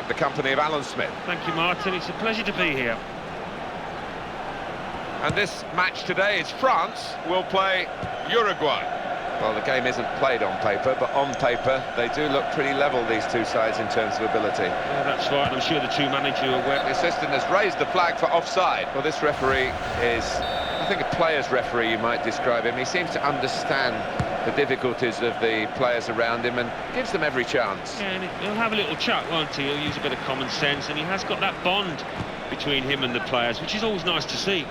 The company of Alan Smith. Thank you, Martin. It's a pleasure to be here. And this match today is France will play Uruguay. Well, the game isn't played on paper, but on paper they do look pretty level, these two sides, in terms of ability. Yeah, that's right. I'm sure the two managers are aware. The assistant has raised the flag for offside. Well, this referee is, I think, a player's referee, you might describe him. He seems to understand the difficulties of the players around him and gives them every chance. Yeah, and he'll have a little chat, won't he? He'll use a bit of common sense, and he has got that bond between him and the players, which is always nice to see.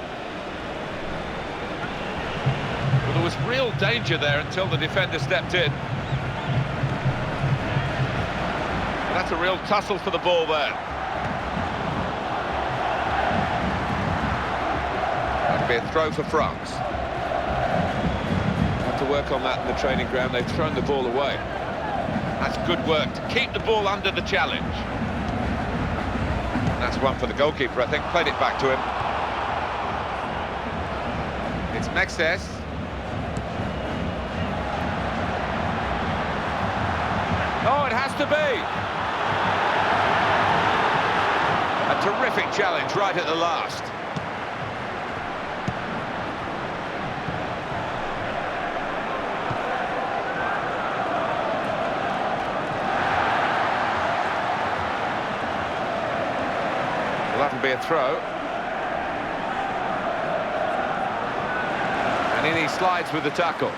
Well, there was real danger there until the defender stepped in. That's a real tussle for the ball there. That'd be a throw for France. To work on that in the training ground. They've thrown the ball away. That's good work to keep the ball under the challenge. That's one for the goalkeeper, I think. Played it back to him. It's Matchday. Oh, it has to be. A terrific challenge right at the last. That'll be a throw. And in he slides with the tackle.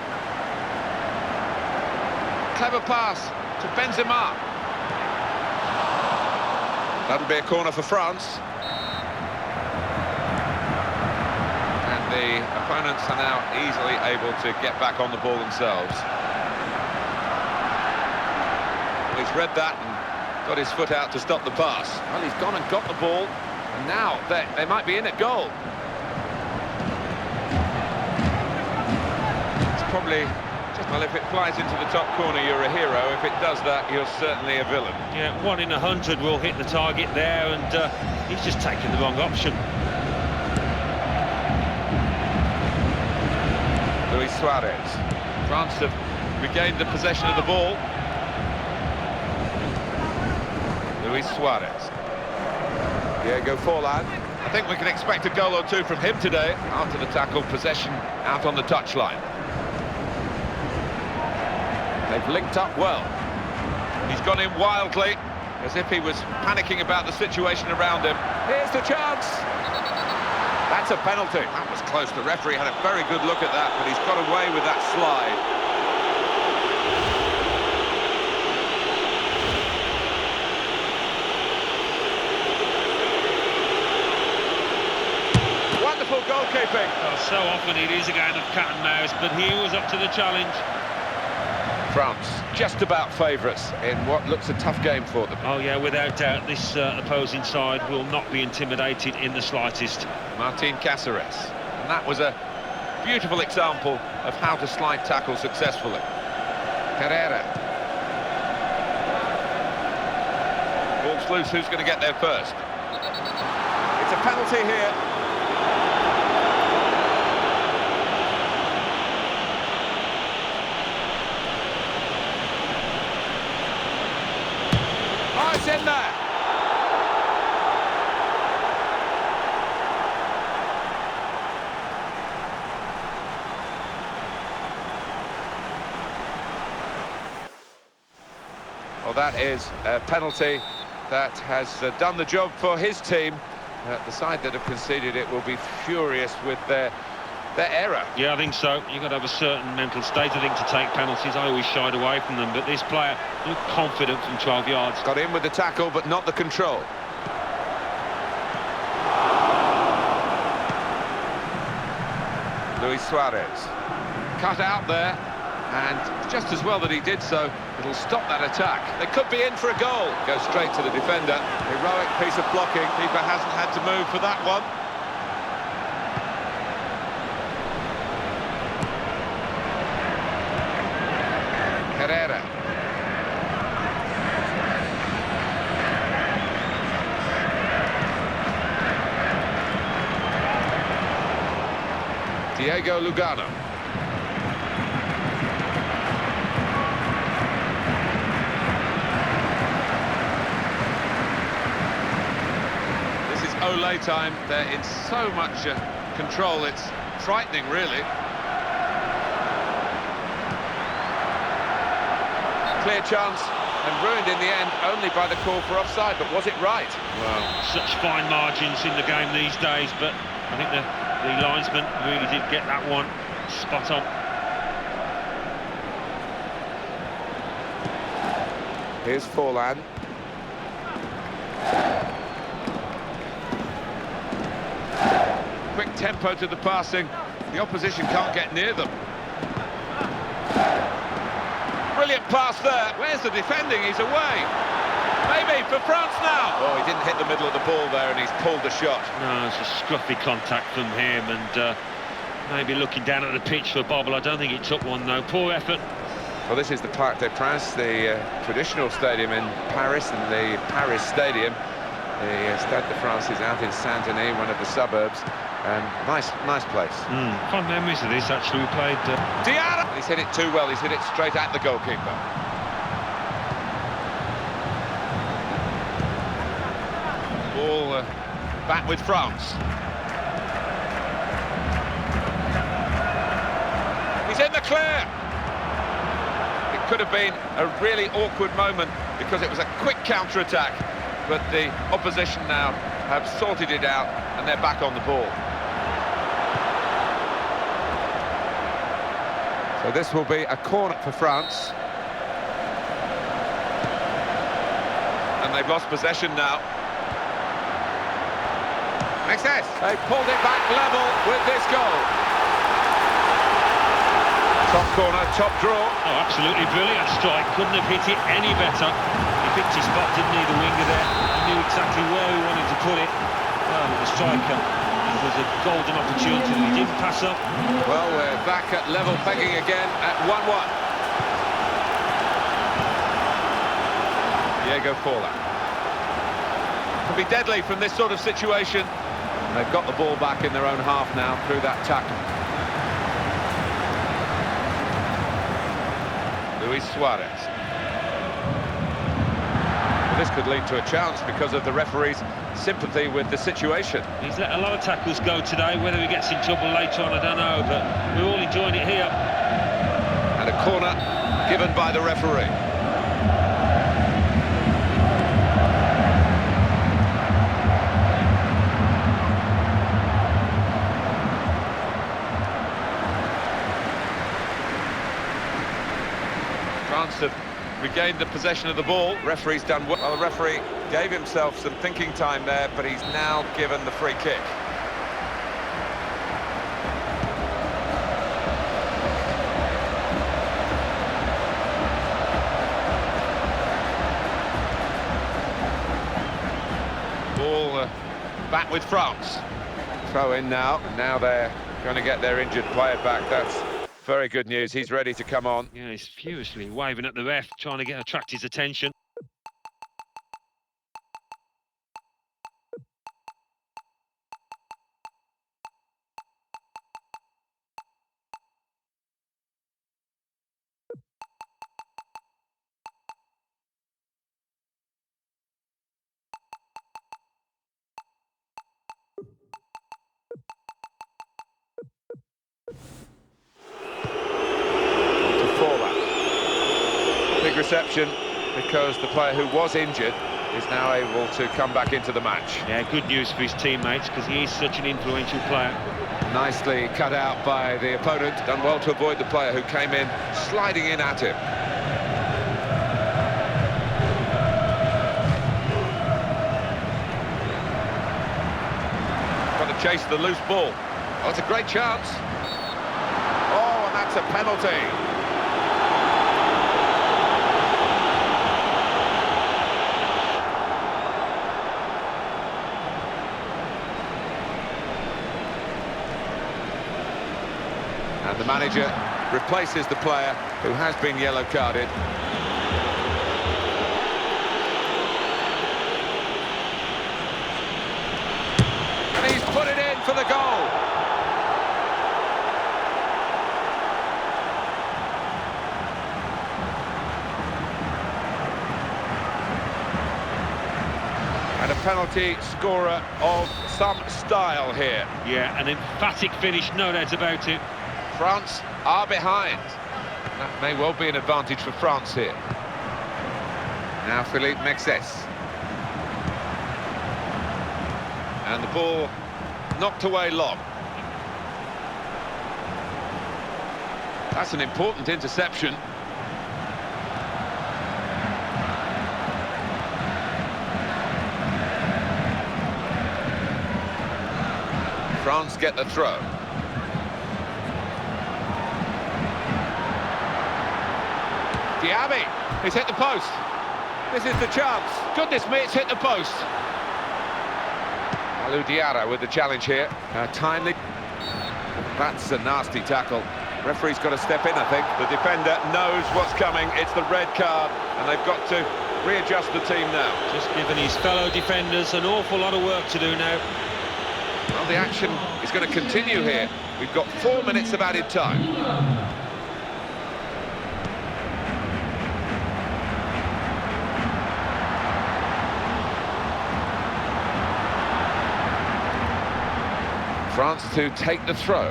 Clever pass to Benzema. That'll be a corner for France. And the opponents are now easily able to get back on the ball themselves. Well, he's read that and got his foot out to stop the pass. Well, he's gone and got the ball. And now they might be in at goal. It's probably, well, if it flies into the top corner, you're a hero. If it does that, you're certainly a villain. Yeah, 1 in 100 will hit the target there, and he's just taken the wrong option. Luis Suarez. France have regained the possession of the ball. Luis Suarez. Diego Forlan. I think we can expect a goal or two from him today after the tackle. Possession out on the touchline. They've linked up well. He's gone in wildly, as if he was panicking about the situation around him. Here's the chance. That's a penalty. That was close. The referee had a very good look at that, but he's got away with that slide. Goalkeeping. Well, so often it is a game of cat and mouse, but he was up to the challenge. France just about favourites in what looks a tough game for them. Oh yeah, without doubt, this opposing side will not be intimidated in the slightest. Martin Caceres, and that was a beautiful example of how to slide tackle successfully. Herrera. Ball's loose, who's going to get there first? It's a penalty here. It's in there. Well, that is a penalty that has done the job for his team. The side that have conceded it will be furious with their error. Yeah, I think so. You've got to have a certain mental state, I think, to take penalties. I always shied away from them, but this player looked confident from 12 yards. Got in with the tackle, but not the control. Luis Suarez. Cut out there, and just as well that he did so. It'll stop that attack. They could be in for a goal. Goes straight to the defender. Heroic piece of blocking. Keeper hasn't had to move for that one. Herrera. Diego Lugano. slow lay time. They're in so much control, it's frightening, really. Clear chance, and ruined in the end only by the call for offside, but was it right? Well, such fine margins in the game these days, but I think the linesman really did get that one spot on. Here's Forlan. Quick tempo to the passing. The opposition can't get near them. Brilliant pass there. Where's the defending? He's away. Maybe for France now. Oh, he didn't hit the middle of the ball there, and he's pulled the shot. No, it's a scruffy contact from him, and maybe looking down at the pitch for Bobble. I don't think he took one, though. Poor effort. Well, this is the Parc des Princes, the traditional stadium in Paris, and the Paris Stadium. The Stade de France is out in Saint-Denis, one of the suburbs. Nice place. Fond memories of this, actually. We played... Diarra! He's hit it too well. He's hit it straight at the goalkeeper. Ball back with France. He's in the clear. It could have been a really awkward moment because it was a quick counter-attack, but the opposition now have sorted it out and they're back on the ball. So this will be a corner for France. And they've lost possession now. Excess. They pulled it back level with this goal. Top corner, top draw. Oh, absolutely brilliant strike. Couldn't have hit it any better. He picked his spot, didn't he, the winger there? He knew exactly where he wanted to put it. Well, the striker, it was a golden opportunity that he didn't pass up. Well, we're back at level pegging again at 1-1. Diego Forlan. Can be deadly from this sort of situation. And they've got the ball back in their own half now through that tackle. Luis Suarez. Well, this could lead to a chance because of the referee's sympathy with the situation. He's let a lot of tackles go today. Whether he gets in trouble later on, I don't know, but we're all enjoying it here. And a corner given by the referee. France have regained the possession of the ball. Referee's done well. Well, the referee gave himself some thinking time there, but he's now given the free kick. Ball back with France. Throw in now, and now they're going to get their injured player back. That's very good news. He's ready to come on. Yeah, he's furiously waving at the ref, trying to attract his attention. Big reception because the player who was injured is now able to come back into the match. Yeah, good news for his teammates because he is such an influential player. Nicely cut out by the opponent, done well to avoid the player who came in, sliding in at him. Got to chase the loose ball. Oh, it's a great chance. Oh, and that's a penalty. And the manager replaces the player who has been yellow carded. And he's put it in for the goal. And a penalty scorer of some style here. Yeah, an emphatic finish, no doubt about it. France are behind. That may well be an advantage for France here. Now Philippe Mexes. And the ball knocked away long. That's an important interception. France get the throw. Diaby, he's hit the post. This is the chance. Goodness me, it's hit the post. Alou Diarra with the challenge here. Timely. That's a nasty tackle. Referee's got to step in, I think. The defender knows what's coming. It's the red card, and they've got to readjust the team now. Just giving his fellow defenders an awful lot of work to do now. Well, the action is going to continue here. We've got 4 minutes of added time. France to take the throw.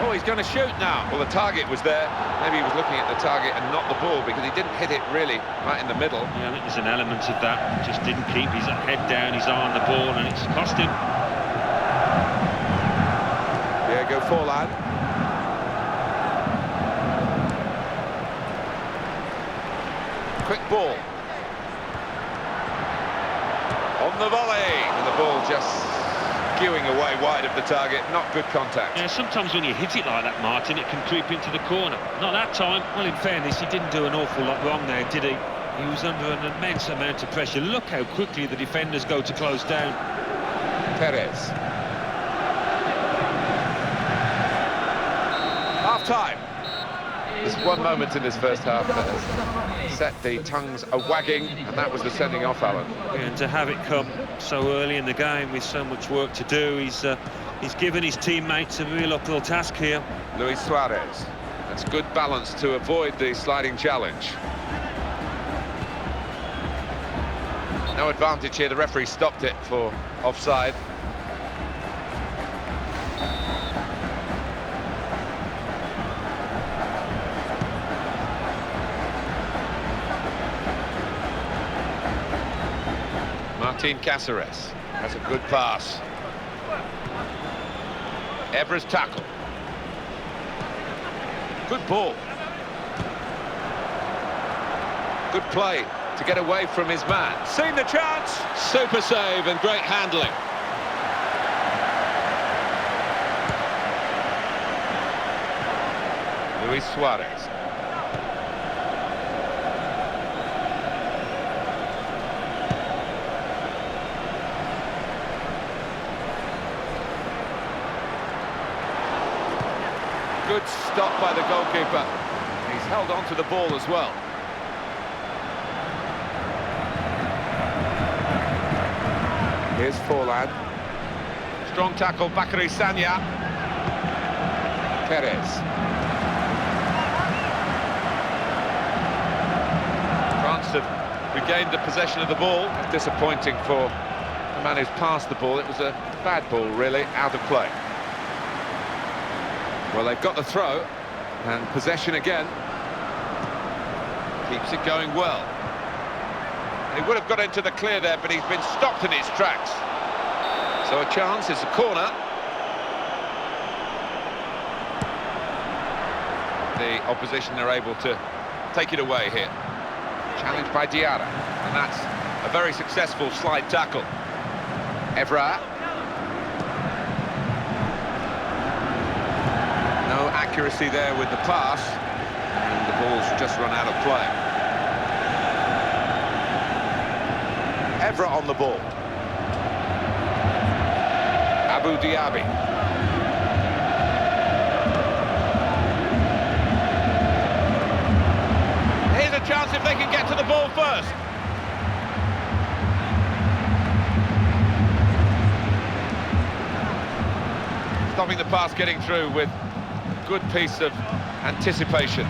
Oh, he's going to shoot now. Well, the target was there. Maybe he was looking at the target and not the ball, because he didn't hit it really right in the middle. Yeah, I think there's an element of that. Just didn't keep his head down, his eye on the ball, and it's cost him. Diego Forlan. Quick ball. On the volley, and the ball just skewing away wide of the target. Not good contact. Yeah, sometimes when you hit it like that, Martin, it can creep into the corner. Not that time. Well, in fairness, he didn't do an awful lot wrong there, did he? He was under an immense amount of pressure. Look how quickly the defenders go to close down. Perez. Half-time. There's one moment in this first half that has set the tongues a-wagging, and that was the sending off, Alan. Yeah, and to have it come so early in the game with so much work to do, he's given his teammates a real uphill task here. Luis Suarez. That's good balance to avoid the sliding challenge. No advantage here. The referee stopped it for offside. Martin Cáceres has a good pass. Evra's tackle. Good ball. Good play to get away from his man. Seen the chance. Super save and great handling. Luis Suarez. Good stop by the goalkeeper. He's held on to the ball as well. Here's Forlan. Strong tackle, Bakary Sagna. Perez. France have regained the possession of the ball. Disappointing for the man who's passed the ball. It was a bad ball, really, out of play. Well, they've got the throw, and possession again. Keeps it going well. He would have got into the clear there, but he's been stopped in his tracks. So a chance, it's a corner. The opposition are able to take it away here. Challenged by Diarra, and that's a very successful slide tackle. Evra. No accuracy there with the pass, and the ball's just run out of play. Evra on the ball. Abou Diaby. Here's a chance if they can get to the ball first. Stopping the pass getting through with good piece of anticipation.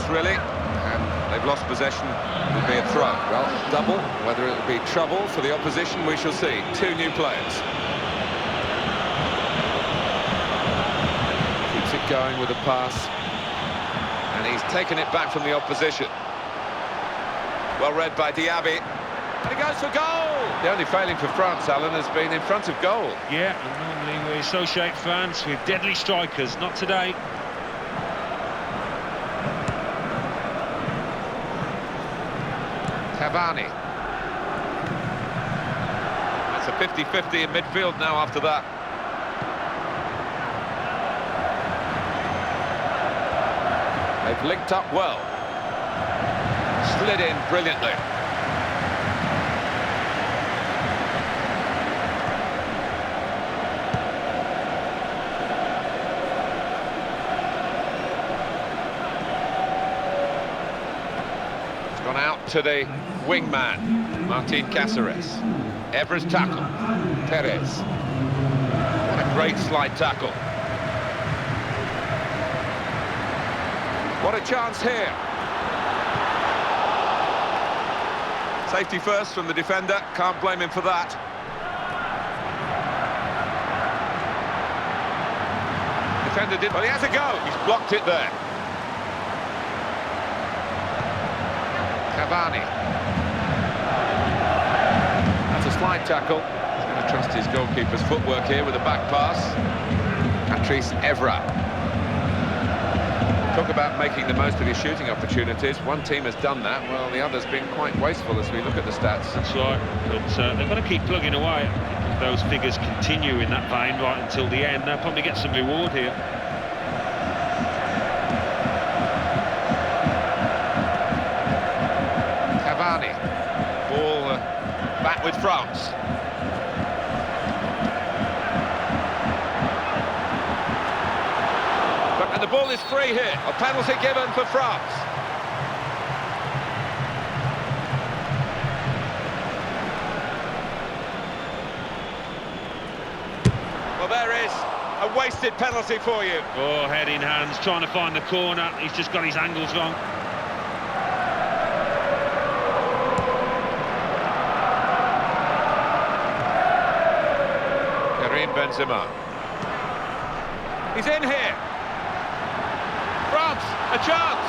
really, and they've lost possession. It will be a throw. Well, double, whether it will be trouble for the opposition, we shall see. Two new players. Keeps it going with a pass, and he's taken it back from the opposition. Well read by Diaby. And he goes for goal! The only failing for France, Alan, has been in front of goal. Yeah, and normally we associate France with deadly strikers, not today. Cavani. That's a 50-50 in midfield now after that. They've linked up well. Slid in brilliantly. It's gone out to the wingman, Martin Cáceres. Evra's tackle. Perez. What a great slide tackle. What a chance here. Safety first from the defender, can't blame him for that. Defender did, well, he has a go. He's blocked it there. Cavani. That's a slide tackle. He's going to trust his goalkeeper's footwork here with a back pass. Patrice Evra. Talk about making the most of his shooting opportunities. One team has done that, while the other's been quite wasteful as we look at the stats. That's right, but they've got to keep plugging away. If those figures continue in that vein right until the end, they'll probably get some reward here. Cavani. Ball back with France. And the ball is free here. A penalty given for France. Well, there is a wasted penalty for you. Oh, head in hands, trying to find the corner. He's just got his angles wrong. Karim Benzema. He's in here. France, a chance!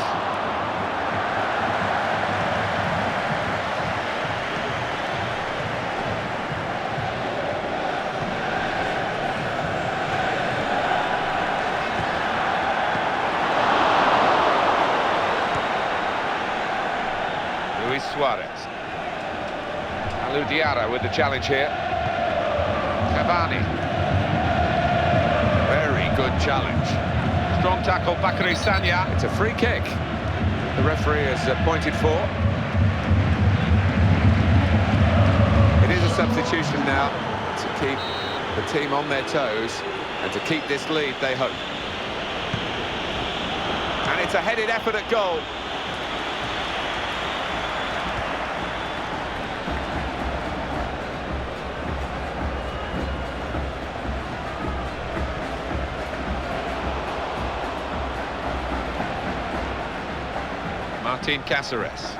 Luis Suarez. Alou Diarra with the challenge here. Cavani. Very good challenge. Strong tackle, Bakary Sagna. It's a free kick. The referee has pointed for. It is a substitution now to keep the team on their toes and to keep this lead, they hope. And it's a headed effort at goal. Martin Cáceres.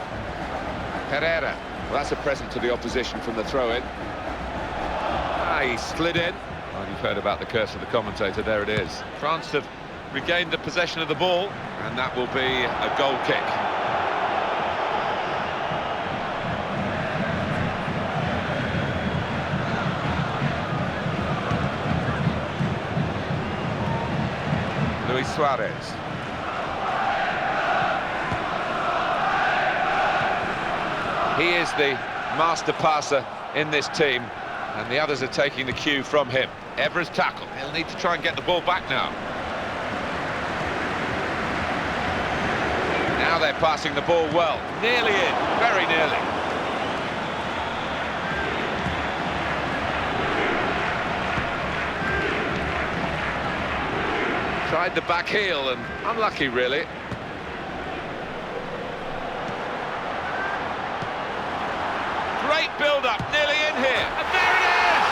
Herrera. Well, that's a present to the opposition from the throw-in. He slid in. Well, you've heard about the curse of the commentator. There it is. France have regained the possession of the ball, and that will be a goal kick. Luis Suarez. He is the master passer in this team, and the others are taking the cue from him. Evra's tackle. He'll need to try and get the ball back now. Now they're passing the ball well. Nearly in, very nearly. Tried the back heel and unlucky, really. Great build-up, nearly in here, and there it is!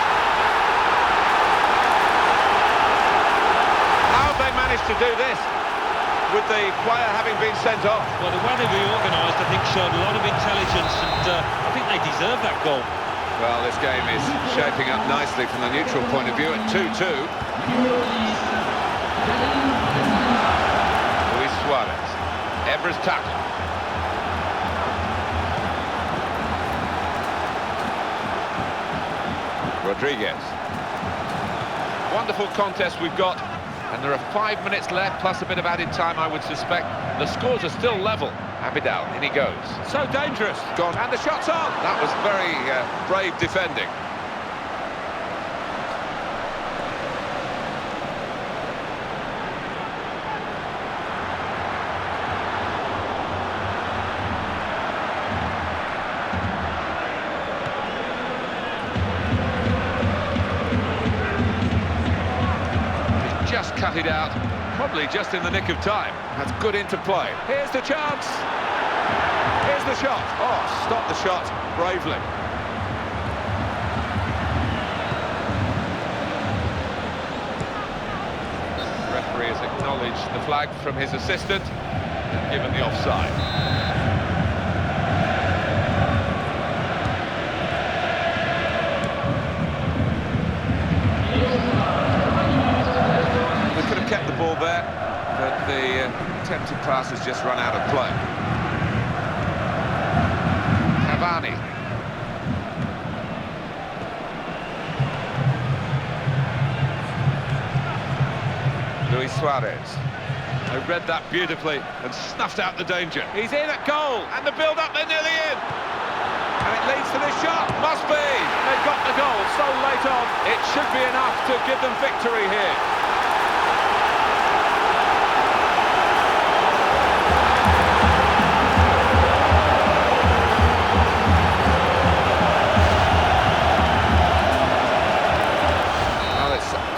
How have they managed to do this? with the player having been sent off. Well, the way they reorganised, I think, showed a lot of intelligence, and I think they deserve that goal. Well, this game is shaping up nicely from the neutral point of view at 2-2. Luis Suarez. Evra's tackle. Rodriguez. Wonderful contest we've got, and there are 5 minutes left, plus a bit of added time, I would suspect. The scores are still level. Abidal, in he goes. So dangerous. Gone, and the shot's on. That was very brave defending. Just cut it out, probably just in the nick of time. That's good interplay. Here's the chance. Here's the shot. Oh, stop the shot bravely. The referee has acknowledged the flag from his assistant and given the offside. Kept the ball there, but the attempted pass has just run out of play. Cavani. Luis Suarez. They read that beautifully and snuffed out the danger. He's in at goal, and the build-up, they're nearly in. And it leads to this shot. Must be. They've got the goal so late on. It should be enough to give them victory here.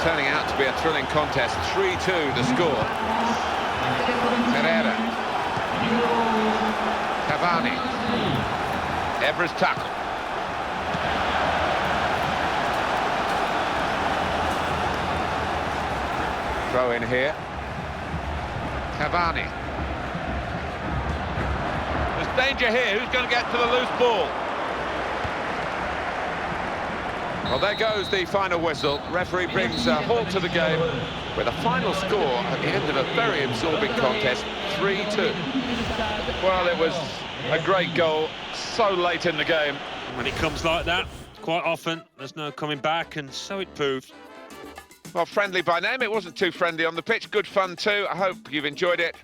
Turning out to be a thrilling contest. 3-2 the score. Herrera. Cavani. Evra's tackle. Throw in here. Cavani. There's danger here. Who's going to get to the loose ball? Well, there goes the final whistle. Referee brings a halt to the game with a final score at the end of a very absorbing contest, 3-2. Well, it was a great goal, so late in the game. When it comes like that, quite often, there's no coming back, and so it proved. Well, friendly by name, it wasn't too friendly on the pitch. Good fun too. I hope you've enjoyed it.